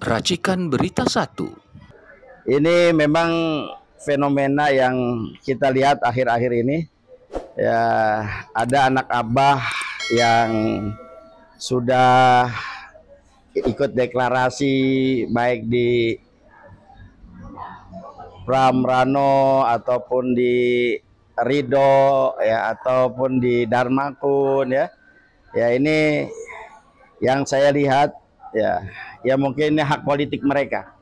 Racikan Berita 1. Ini memang fenomena yang kita lihat akhir-akhir ini. Ya, ada anak abah yang sudah ikut deklarasi baik di Pram Rano ataupun di Ridho ya, ataupun di Darmakun ya. Ya, ini yang saya lihat ya mungkin ini hak politik mereka.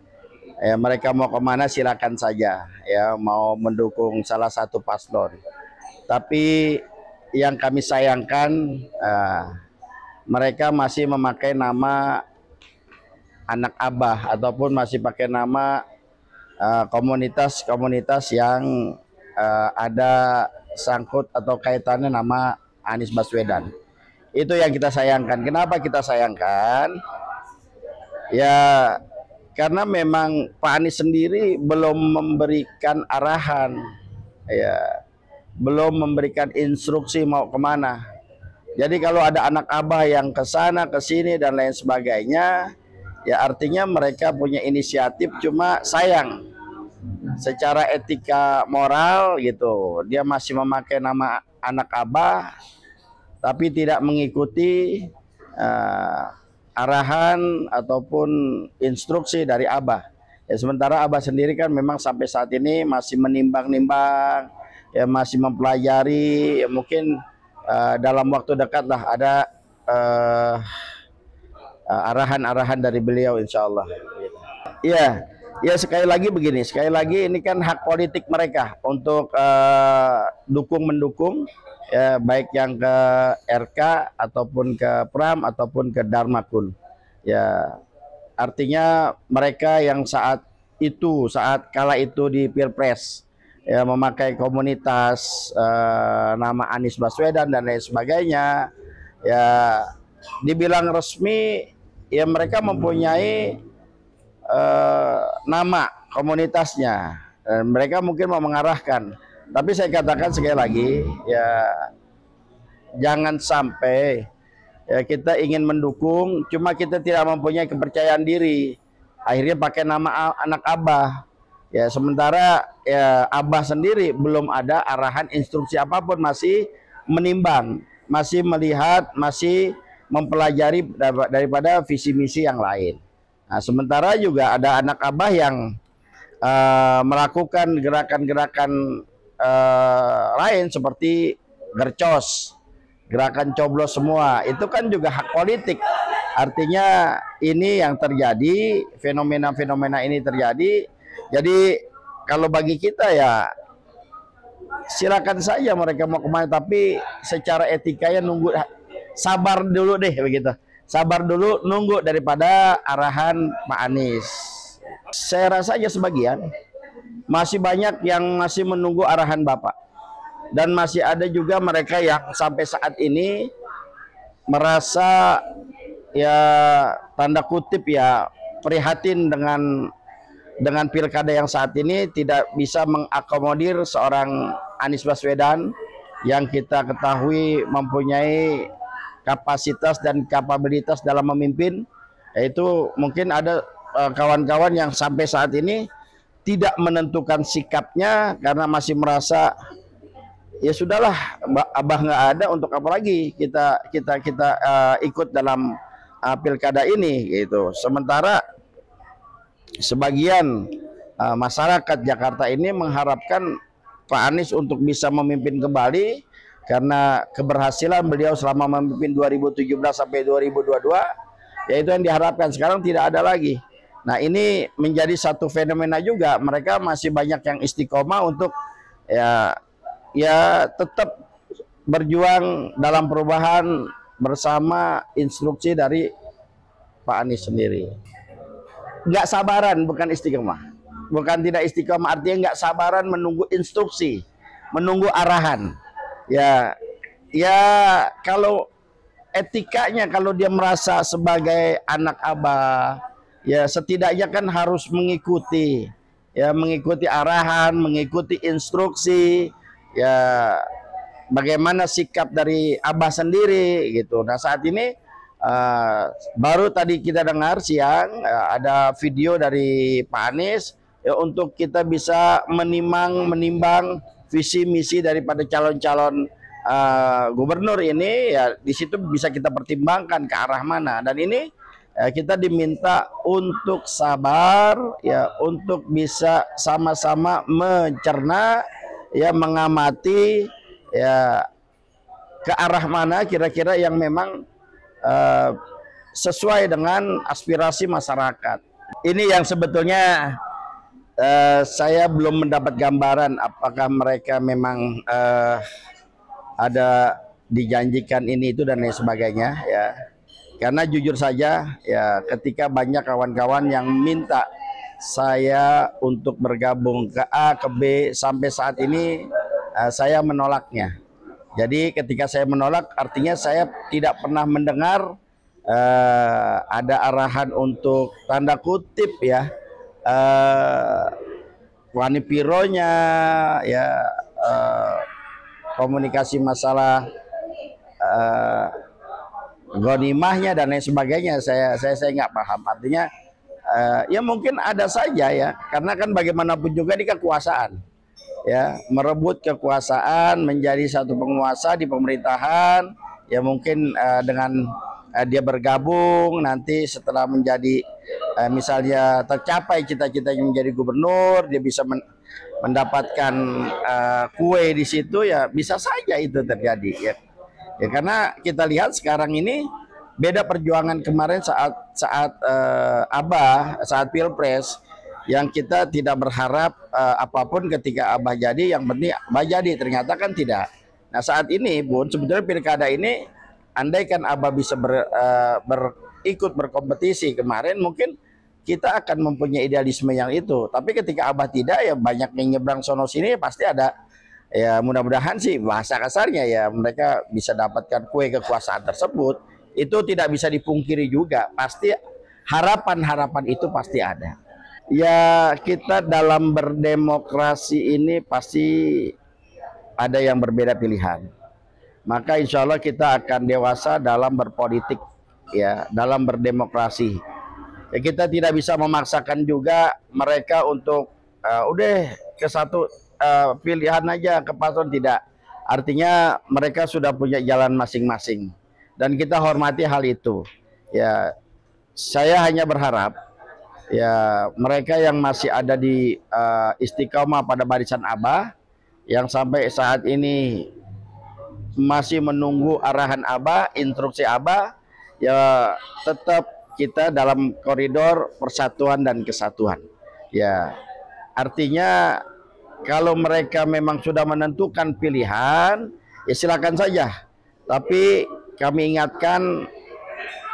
Ya, mereka mau kemana silakan saja ya, mau mendukung salah satu paslon. Tapi yang kami sayangkan mereka masih memakai nama anak abah ataupun masih pakai nama komunitas-komunitas yang ada sangkut atau kaitannya nama Anies Baswedan. Itu yang kita sayangkan. Kenapa kita sayangkan? Ya karena memang Pak Anies sendiri belum memberikan arahan, ya, belum memberikan instruksi mau kemana. Jadi kalau ada anak abah yang ke sana ke sini dan lain sebagainya, ya artinya mereka punya inisiatif, cuma sayang secara etika moral gitu, dia masih memakai nama anak abah tapi tidak mengikuti arahan ataupun instruksi dari abah. Ya, sementara abah sendiri kan memang sampai saat ini masih menimbang-nimbang, ya masih mempelajari, ya mungkin dalam waktu dekat lah ada arahan-arahan dari beliau insya Allah. Iya, ya sekali lagi begini, sekali lagi ini kan hak politik mereka untuk dukung-mendukung, ya, baik yang ke RK ataupun ke Pram ataupun ke Darmakun. Ya, artinya mereka yang saat kala itu di Pilpres ya memakai komunitas nama Anies Baswedan dan lain sebagainya, ya dibilang resmi, ya mereka mempunyai nama komunitasnya dan mereka mungkin mau mengarahkan. Tapi saya katakan sekali lagi, ya jangan sampai ya kita ingin mendukung, cuma kita tidak mempunyai kepercayaan diri, akhirnya pakai nama anak abah. Ya sementara ya abah sendiri belum ada arahan instruksi apapun, masih menimbang, masih melihat, masih mempelajari daripada visi misi yang lain. Nah, sementara juga ada anak abah yang melakukan gerakan-gerakan lain seperti gercos, gerakan coblos semua. Itu kan juga hak politik. Artinya ini yang terjadi, fenomena-fenomena ini terjadi. Jadi kalau bagi kita ya silakan saja mereka mau kemana, tapi secara etikanya nunggu, sabar dulu deh begitu. Sabar dulu, nunggu daripada arahan Pak Anies. Saya rasa aja sebagian, masih banyak yang masih menunggu arahan Bapak. Dan masih ada juga mereka yang sampai saat ini merasa ya tanda kutip ya prihatin dengan pilkada yang saat ini tidak bisa mengakomodir seorang Anies Baswedan yang kita ketahui mempunyai kapasitas dan kapabilitas dalam memimpin. Yaitu mungkin ada kawan-kawan yang sampai saat ini tidak menentukan sikapnya karena masih merasa ya sudahlah, abah nggak ada, untuk apa lagi kita ikut dalam pilkada ini gitu. Sementara sebagian masyarakat Jakarta ini mengharapkan Pak Anies untuk bisa memimpin kembali karena keberhasilan beliau selama memimpin 2017 sampai 2022, yaitu yang diharapkan. Sekarang tidak ada lagi. Nah, ini menjadi satu fenomena juga, mereka masih banyak yang istiqomah untuk ya tetap berjuang dalam perubahan bersama instruksi dari Pak Anies sendiri. Nggak sabaran, bukan istiqomah, bukan tidak istiqomah, artinya nggak sabaran menunggu instruksi, menunggu arahan. Ya kalau etikanya, kalau dia merasa sebagai anak abah, ya setidaknya kan harus mengikuti, ya mengikuti arahan, mengikuti instruksi, ya bagaimana sikap dari abah sendiri gitu. Nah saat ini Baru tadi kita dengar siang ada video dari Pak Anies ya, untuk kita bisa menimbang visi misi daripada calon-calon gubernur ini ya, di situ bisa kita pertimbangkan ke arah mana. Dan ini kita diminta untuk sabar ya, untuk bisa sama-sama mencerna ya, mengamati ya ke arah mana kira-kira yang memang sesuai dengan aspirasi masyarakat. Ini yang sebetulnya saya belum mendapat gambaran apakah mereka memang ada dijanjikan ini itu dan lain sebagainya ya. Karena jujur saja ya, ketika banyak kawan-kawan yang minta saya untuk bergabung ke A ke B, sampai saat ini saya menolaknya. Jadi ketika saya menolak, artinya saya tidak pernah mendengar ada arahan untuk tanda kutip ya, wanipironya ya, komunikasi masalah ghanimahnya dan lain sebagainya. Saya nggak paham. Artinya ya mungkin ada saja ya, karena kan bagaimanapun juga di kekuasaan ya, merebut kekuasaan, menjadi satu penguasa di pemerintahan ya, mungkin dengan dia bergabung nanti setelah menjadi misalnya tercapai cita-citanya menjadi gubernur, dia bisa mendapatkan kue di situ ya, bisa saja itu terjadi ya. Ya karena kita lihat sekarang ini beda perjuangan kemarin saat saat Pilpres, yang kita tidak berharap apapun ketika Abah jadi, yang penting Abah jadi, ternyata kan tidak. Nah saat ini pun sebetulnya pilkada ini, andaikan Abah bisa ikut berkompetisi kemarin, mungkin kita akan mempunyai idealisme yang itu. Tapi ketika Abah tidak, ya banyak yang nyebrang sono sini, pasti ada ya, mudah-mudahan sih bahasa kasarnya ya, mereka bisa dapatkan kue kekuasaan tersebut. Itu tidak bisa dipungkiri juga, pasti harapan-harapan itu pasti ada. Ya kita dalam berdemokrasi ini pasti ada yang berbeda pilihan. Maka insya Allah kita akan dewasa dalam berpolitik ya, dalam berdemokrasi. Ya, kita tidak bisa memaksakan juga mereka untuk udah ke satu pilihan aja, ke paslon, tidak. Artinya mereka sudah punya jalan masing-masing dan kita hormati hal itu. Ya saya hanya berharap ya mereka yang masih ada di istiqomah pada barisan Abah, yang sampai saat ini masih menunggu arahan Abah, instruksi Abah, ya tetap kita dalam koridor persatuan dan kesatuan. Ya artinya kalau mereka memang sudah menentukan pilihan, ya silakan saja. Tapi kami ingatkan,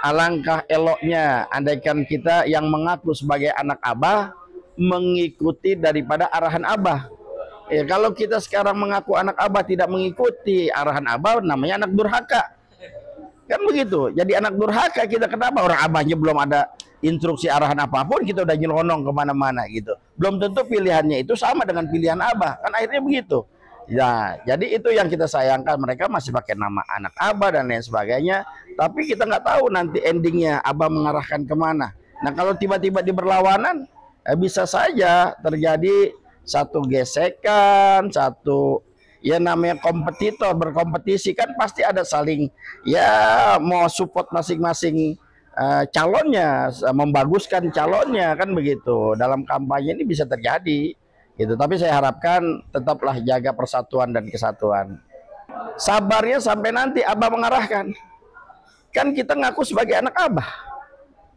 alangkah eloknya andaikan kita yang mengaku sebagai anak Abah mengikuti daripada arahan Abah. Ya, kalau kita sekarang mengaku anak Abah tidak mengikuti arahan Abah, namanya anak durhaka. Kan begitu. Jadi anak durhaka kita, kenapa? Orang Abahnya belum ada instruksi arahan apapun, kita udah nyelonong kemana-mana gitu. Belum tentu pilihannya itu sama dengan pilihan Abah. Kan akhirnya begitu. Ya, jadi itu yang kita sayangkan, mereka masih pakai nama anak Abah dan lain sebagainya, tapi kita nggak tahu nanti endingnya Abah mengarahkan kemana. Nah kalau tiba-tiba di berlawanan, bisa saja terjadi satu gesekan, satu ya namanya kompetitor berkompetisi kan pasti ada saling ya mau support masing-masing calonnya, membaguskan calonnya kan begitu. Dalam kampanye ini bisa terjadi. Gitu. Tapi saya harapkan tetaplah jaga persatuan dan kesatuan. Sabarnya sampai nanti Abah mengarahkan. Kan kita ngaku sebagai anak Abah.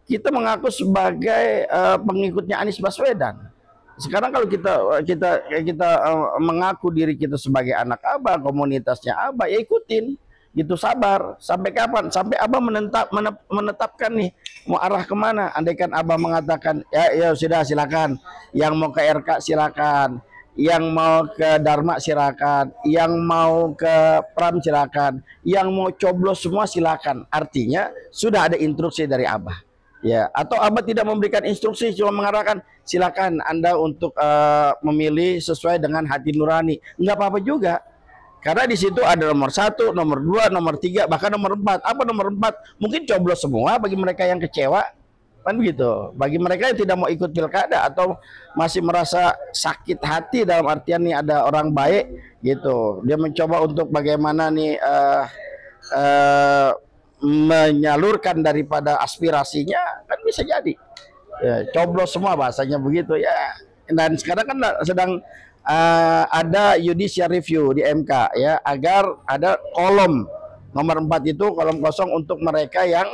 Kita mengaku sebagai pengikutnya Anies Baswedan. Sekarang kalau kita mengaku diri kita sebagai anak Abah, komunitasnya Abah, ya ikutin. Gitu, sabar. Sampai kapan? Sampai Abah menetapkan nih mau arah kemana. Andaikan Abah mengatakan ya sudah silakan, yang mau ke RK silakan, yang mau ke Dharma silakan, yang mau ke Pram silakan, yang mau coblos semua silakan. Artinya sudah ada instruksi dari Abah. Ya, atau Abah tidak memberikan instruksi, cuma mengarahkan silakan Anda untuk memilih sesuai dengan hati nurani. Enggak apa-apa juga. Karena di situ ada nomor 1, nomor 2, nomor 3, bahkan nomor 4. Apa nomor 4? Mungkin coblos semua bagi mereka yang kecewa. Kan begitu. Bagi mereka yang tidak mau ikut pilkada atau masih merasa sakit hati dalam artian nih ada orang baik gitu. Dia mencoba untuk bagaimana nih menyalurkan daripada aspirasinya, kan bisa jadi. Ya, coblos semua bahasanya begitu ya. Dan sekarang kan sedang ada judicial review di MK ya, agar ada kolom nomor 4 itu kolom kosong untuk mereka yang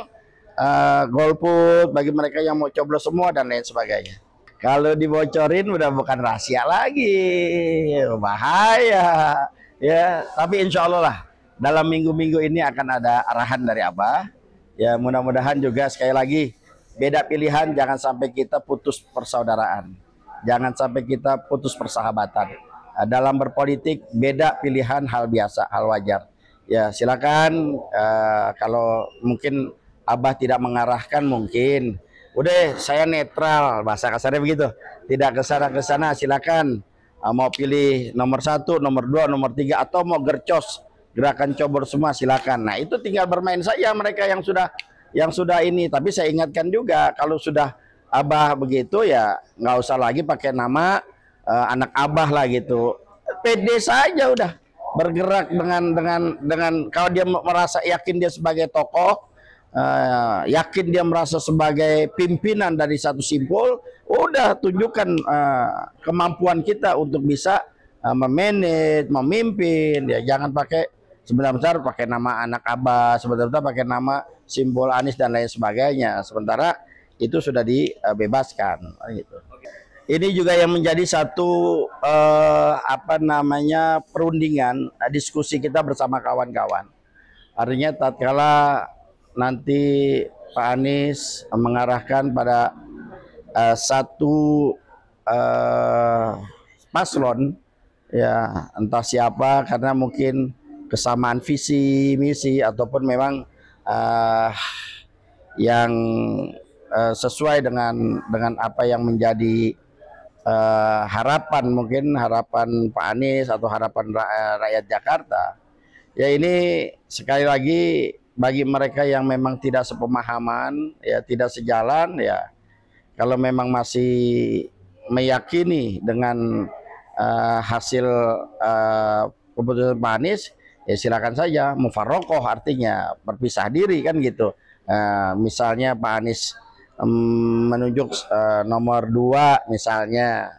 golput, bagi mereka yang mau coblos semua dan lain sebagainya. Kalau dibocorin udah bukan rahasia lagi, bahaya ya. Tapi insya Allah lah dalam minggu-minggu ini akan ada arahan dari Abah ya. Mudah-mudahan juga sekali lagi beda pilihan, jangan sampai kita putus persaudaraan, jangan sampai kita putus persahabatan. Dalam berpolitik beda pilihan hal biasa, hal wajar ya. Silakan kalau mungkin Abah tidak mengarahkan, mungkin udah saya netral, bahasa kasarnya begitu, tidak ke sana silakan. Mau pilih nomor 1, nomor 2, nomor 3, atau mau gercos gerakan coblos semua silakan. Nah itu tinggal bermain saja mereka yang sudah ini. Tapi saya ingatkan juga, kalau sudah Abah begitu ya nggak usah lagi pakai nama anak Abah lah gitu. Pede saja udah bergerak dengan kalau dia merasa yakin dia sebagai tokoh, yakin dia merasa sebagai pimpinan dari satu simpul, udah tunjukkan kemampuan kita untuk bisa memanage, memimpin ya. Jangan pakai sebentar-bentar pakai nama anak Abah, sebentar-bentar pakai nama simbol Anies dan lain sebagainya. Sementara itu sudah dibebaskan gitu. Ini juga yang menjadi satu perundingan diskusi kita bersama kawan-kawan. Artinya tatkala nanti Pak Anies mengarahkan pada satu paslon ya, entah siapa, karena mungkin kesamaan visi misi ataupun memang yang sesuai dengan apa yang menjadi harapan, mungkin harapan Pak Anies atau harapan rakyat Jakarta ya. Ini sekali lagi bagi mereka yang memang tidak sepemahaman ya, tidak sejalan ya, kalau memang masih meyakini dengan hasil keputusan Pak Anies ya silakan saja mufarokoh, artinya berpisah diri kan gitu. Misalnya Pak Anies menunjuk nomor 2 misalnya,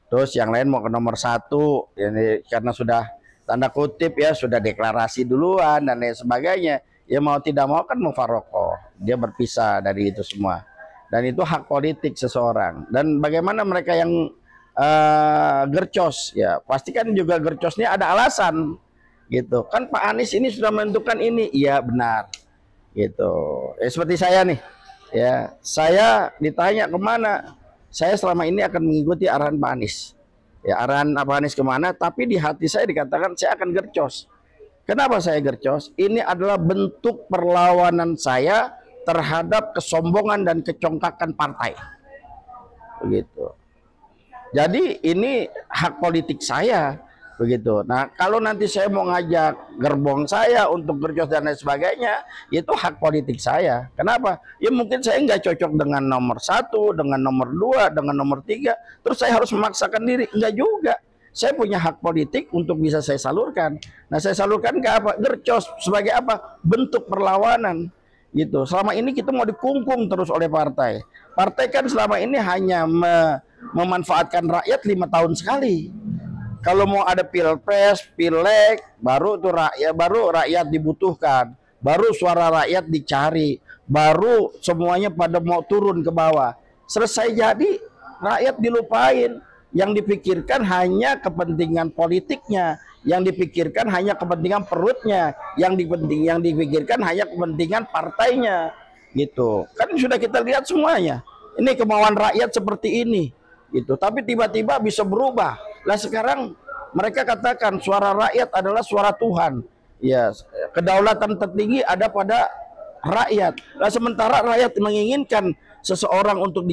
terus yang lain mau ke nomor 1 ini karena sudah tanda kutip ya sudah deklarasi duluan dan lain sebagainya. Ya mau tidak mau kan mufarokoh, dia berpisah dari itu semua, dan itu hak politik seseorang. Dan bagaimana mereka yang gercos ya, pastikan juga gercosnya ada alasan gitu kan. Pak Anies ini sudah menentukan ini, iya benar gitu. Seperti saya nih ya, saya ditanya kemana, saya selama ini akan mengikuti arahan Pak Anies ya. Arahan Pak Anies kemana, tapi di hati saya dikatakan saya akan gercos. Kenapa saya gercos? Ini adalah bentuk perlawanan saya terhadap kesombongan dan kecongkakan partai. Begitu. Jadi ini hak politik saya. Begitu. Nah, kalau nanti saya mau ngajak gerbong saya untuk gercos dan lain sebagainya, itu hak politik saya. Kenapa? Ya mungkin saya nggak cocok dengan nomor 1, dengan nomor 2, dengan nomor 3. Terus saya harus memaksakan diri. Enggak juga. Saya punya hak politik untuk bisa saya salurkan. Nah, saya salurkan ke apa? Gercos. Sebagai apa? Bentuk perlawanan. Gitu. Selama ini kita mau dikungkung terus oleh partai. Partai kan selama ini hanya memanfaatkan rakyat 5 tahun sekali. Kalau mau ada pilpres, pileg, baru rakyat dibutuhkan, baru suara rakyat dicari, baru semuanya pada mau turun ke bawah. Selesai jadi rakyat dilupain. Yang dipikirkan hanya kepentingan politiknya, yang dipikirkan hanya kepentingan perutnya, yang dipikirkan hanya kepentingan partainya, gitu. Kan sudah kita lihat semuanya. Ini kemauan rakyat seperti ini, gitu. Tapi tiba-tiba bisa berubah. Lah sekarang mereka katakan suara rakyat adalah suara Tuhan. Ya, kedaulatan tertinggi ada pada rakyat. Lah sementara rakyat menginginkan seseorang untuk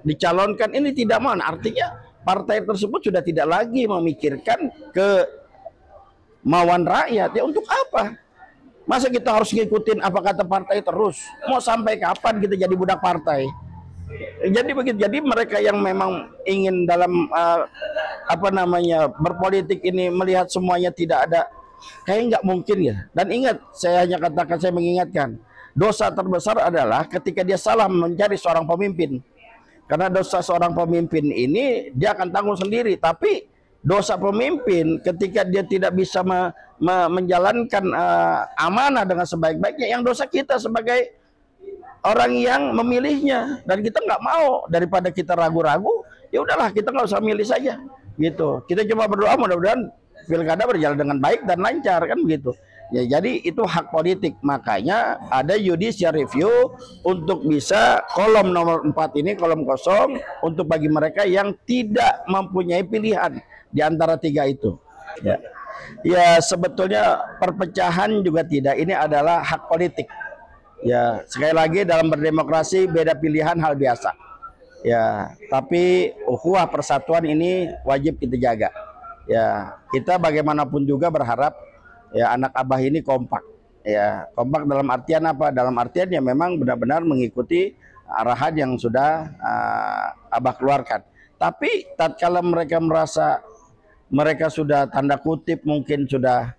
dicalonkan, ini tidak mau. Artinya partai tersebut sudah tidak lagi memikirkan mauan rakyat. Ya untuk apa? Masa kita harus ngikutin apa kata partai terus? Mau sampai kapan kita jadi budak partai? Jadi begitu. Jadi mereka yang memang ingin dalam berpolitik ini melihat semuanya tidak ada, kayak nggak mungkin ya. Dan ingat, saya hanya katakan, saya mengingatkan, dosa terbesar adalah ketika dia salah mencari seorang pemimpin. Karena dosa seorang pemimpin ini dia akan tanggung sendiri. Tapi dosa pemimpin ketika dia tidak bisa menjalankan amanah dengan sebaik-baiknya, yang dosa kita sebagai orang yang memilihnya. Dan kita nggak mau, daripada kita ragu-ragu, ya udahlah kita nggak usah milih saja gitu. Kita cuma berdoa mudah-mudahan pilkada berjalan dengan baik dan lancar, kan begitu ya. Jadi itu hak politik, makanya ada judicial review untuk bisa kolom nomor 4 ini, kolom kosong, untuk bagi mereka yang tidak mempunyai pilihan di antara 3 itu ya. Ya sebetulnya perpecahan juga tidak, ini adalah hak politik ya. Sekali lagi, dalam berdemokrasi beda pilihan hal biasa ya, tapi ukhuwah persatuan ini wajib kita jaga ya. Kita bagaimanapun juga berharap ya anak Abah ini kompak ya. Kompak dalam artian apa? Dalam artian ya memang benar-benar mengikuti arahan yang sudah Abah keluarkan. Tapi tatkala mereka merasa mereka sudah tanda kutip mungkin sudah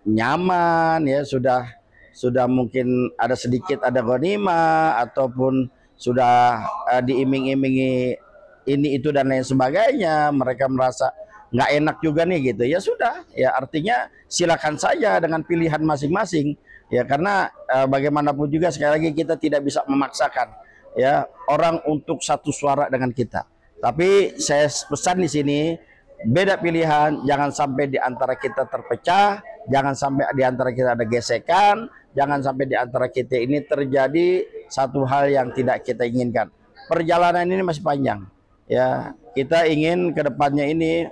nyaman ya, sudah mungkin ada sedikit ada ghanimah, ataupun sudah diiming-imingi ini itu dan lain sebagainya, mereka merasa nggak enak juga nih gitu, ya sudah ya, artinya silakan saja dengan pilihan masing-masing ya. Karena bagaimanapun juga sekali lagi kita tidak bisa memaksakan ya orang untuk satu suara dengan kita. Tapi saya pesan di sini, beda pilihan, jangan sampai di antara kita terpecah, jangan sampai di antara kita ada gesekan, jangan sampai di antara kita ini terjadi satu hal yang tidak kita inginkan. Perjalanan ini masih panjang ya. Kita ingin ke depannya ini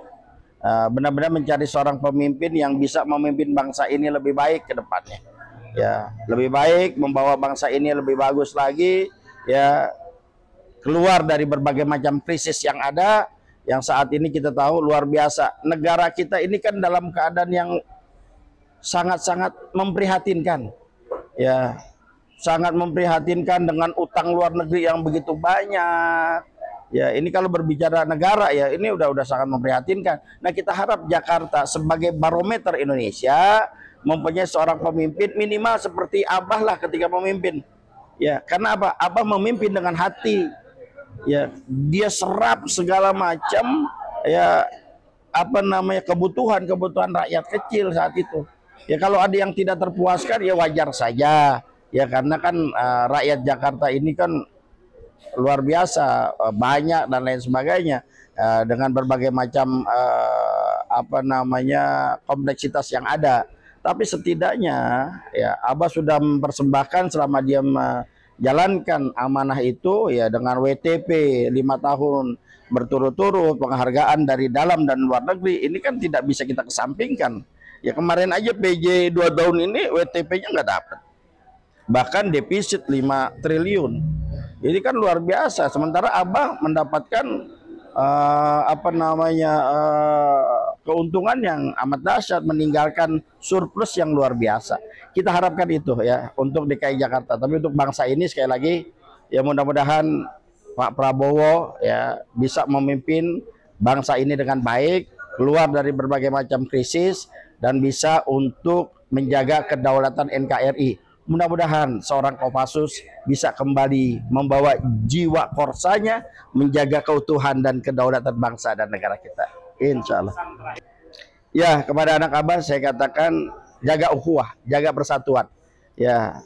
benar-benar mencari seorang pemimpin yang bisa memimpin bangsa ini lebih baik ke depannya ya, lebih baik, membawa bangsa ini lebih bagus lagi ya, keluar dari berbagai macam krisis yang ada, yang saat ini kita tahu luar biasa. Negara kita ini kan dalam keadaan yang sangat-sangat memprihatinkan ya, sangat memprihatinkan dengan utang luar negeri yang begitu banyak ya. Ini kalau berbicara negara ya, ini udah sangat memprihatinkan. Nah, kita harap Jakarta sebagai barometer Indonesia mempunyai seorang pemimpin minimal seperti Abah lah ketika memimpin ya. Karena apa? Abah memimpin dengan hati ya, dia serap segala macam ya kebutuhan rakyat kecil saat itu ya. Kalau ada yang tidak terpuaskan ya wajar saja ya, karena kan rakyat Jakarta ini kan luar biasa banyak dan lain sebagainya dengan berbagai macam kompleksitas yang ada. Tapi setidaknya ya Abah sudah mempersembahkan selama dia menjalankan amanah itu ya, dengan WTP 5 tahun berturut-turut, penghargaan dari dalam dan luar negeri, ini kan tidak bisa kita kesampingkan ya. Kemarin aja PJ 2 tahun ini WTP-nya nggak dapat, bahkan defisit 5 triliun. Ini kan luar biasa. Sementara Abah mendapatkan keuntungan yang amat dahsyat, meninggalkan surplus yang luar biasa. Kita harapkan itu ya untuk DKI Jakarta. Tapi untuk bangsa ini sekali lagi ya, mudah-mudahan Pak Prabowo ya bisa memimpin bangsa ini dengan baik, keluar dari berbagai macam krisis, dan bisa untuk menjaga kedaulatan NKRI. Mudah-mudahan seorang Kopassus bisa kembali membawa jiwa korsanya, menjaga keutuhan dan kedaulatan bangsa dan negara kita. Insya Allah. Ya, kepada anak Abah saya katakan, jaga ukhuwah, jaga persatuan. Ya,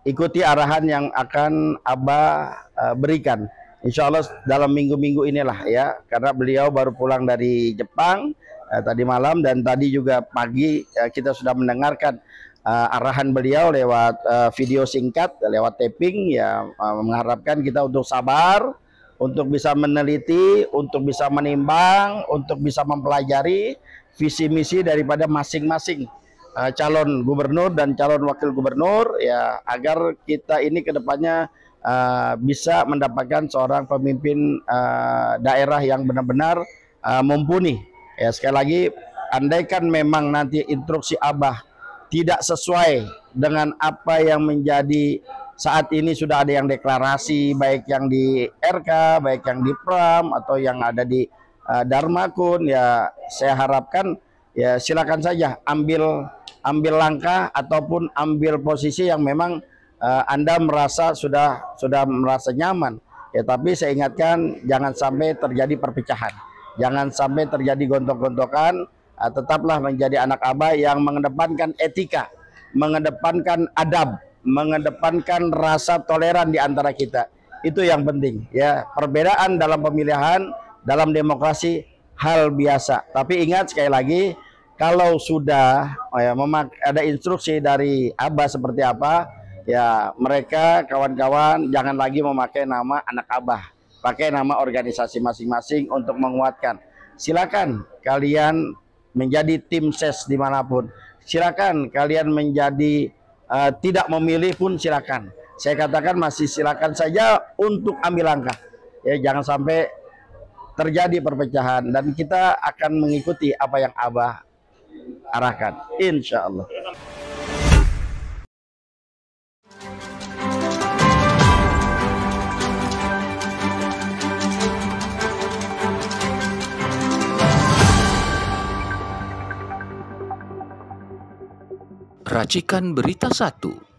ikuti arahan yang akan Abah berikan. Insya Allah dalam minggu-minggu inilah ya, karena beliau baru pulang dari Jepang tadi malam, dan tadi juga pagi kita sudah mendengarkan arahan beliau lewat video singkat, lewat taping ya. Mengharapkan kita untuk sabar, untuk bisa meneliti, untuk bisa menimbang, untuk bisa mempelajari visi misi daripada masing-masing calon gubernur dan calon wakil gubernur ya, agar kita ini kedepannya bisa mendapatkan seorang pemimpin daerah yang benar-benar mumpuni ya. Sekali lagi andaikan memang nanti instruksi Abah tidak sesuai dengan apa yang menjadi saat ini, sudah ada yang deklarasi, baik yang di RK, baik yang di Pram, atau yang ada di Dharmakun, ya saya harapkan ya silakan saja ambil langkah ataupun ambil posisi yang memang Anda merasa sudah merasa nyaman. Ya, tapi saya ingatkan jangan sampai terjadi perpecahan, jangan sampai terjadi gontok-gontokan. Tetaplah menjadi anak Abah yang mengedepankan etika, mengedepankan adab, mengedepankan rasa toleran di antara kita. Itu yang penting ya. Perbedaan dalam pemilihan, dalam demokrasi hal biasa. Tapi ingat sekali lagi, kalau sudah ada instruksi dari Abah seperti apa, ya mereka kawan-kawan jangan lagi memakai nama anak Abah, pakai nama organisasi masing-masing untuk menguatkan. Silakan kalian menjadi tim ses dimanapun, silakan kalian menjadi tidak memilih pun silakan. Saya katakan masih silakan saja untuk ambil langkah. Ya, jangan sampai terjadi perpecahan, dan kita akan mengikuti apa yang Abah arahkan, insya Allah. Racikan Berita 1.